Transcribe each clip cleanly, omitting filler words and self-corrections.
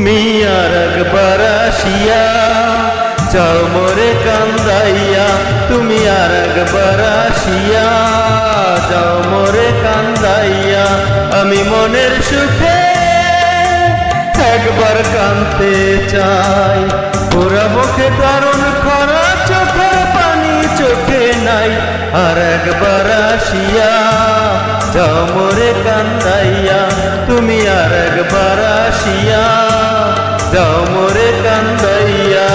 তুমি আর একবার আসিয়া যাও মোরে কান্দাইয়া, তুমি আর একবার আসিয়া যাও মোরে কান্দাইয়া। আমি মনের সুখে একবার কাঁদতে চাই, পুরা মুখে দারুণ খরা, চোখের পানি চোখে নাই। আর একবার আসিয়া যাও মোরে কান্দাইয়া, তুমি আর একবার আসিয়া যাও মোরে কান্দাইয়া।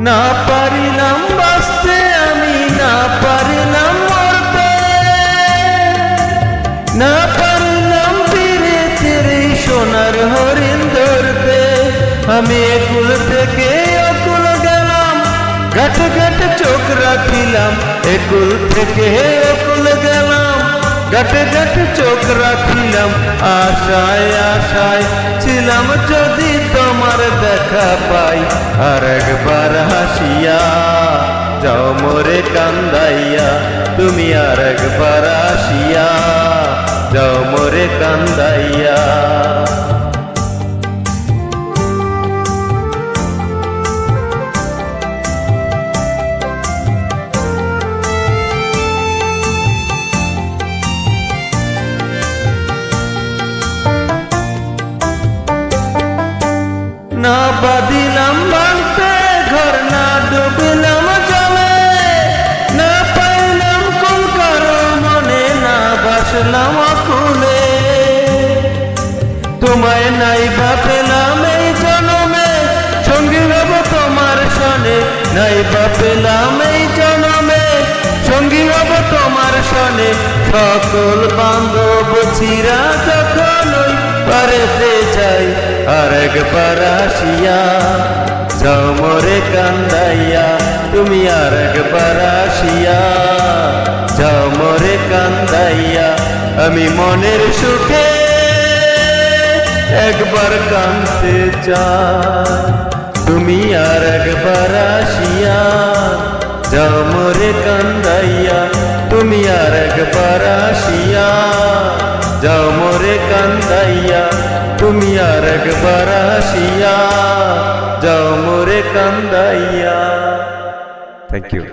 না পারিলাম বাঁচতে আমি, না পারিলাম মরতে, না পারিলাম ফিরে তেরে সোনার হরিণ ধরতে। আমি একুল থেকে অকুল গেলাম, ঘাটে ঘাটে চোখ রাখিলাম। একুল থেকে অকুল গেলাম, ঘাটে ঘাটে চোখ রাখিলাম। আশায় আশায় ছিলাম যদি তোমার দেখা পাই। আর একবার হাসিয়া যাও মোরে কান্দাইয়া, তুমি আর একবার আসিয়া যাও মোরে কান্দাইয়া। না বাঁধিলাম বাঁধতে ঘর, না ডুবিলাম জলে, না পাইলাম কোন কারো মনে, না বাসলাম আকুলে। তোমায় নাই বা পেলাম এই জনমে, সঙ্গী হব তোমার সনে। নাই বা পেলাম এই জনমে, সঙ্গী হব তোমার সনে। সকল বান্ধব চিরা যখন ওই পারেতে যাই। আর একবার আসিয়া যাও মোরে কান্দাইয়া, তুমি আর একবার আসিয়া যাও মোরে কান্দাইয়া। আমি মনের সুখে একবার কাঁদতে চাই, তুমি আর একবার আসিয়া যাও মোরে কান্দাইয়া। তুমি আর একবার আসিয়া যাও মোরে কান্দাইয়া, তুমি আর একবার আসিয়া যাও মোরে কান্দাইয়া। Thank you.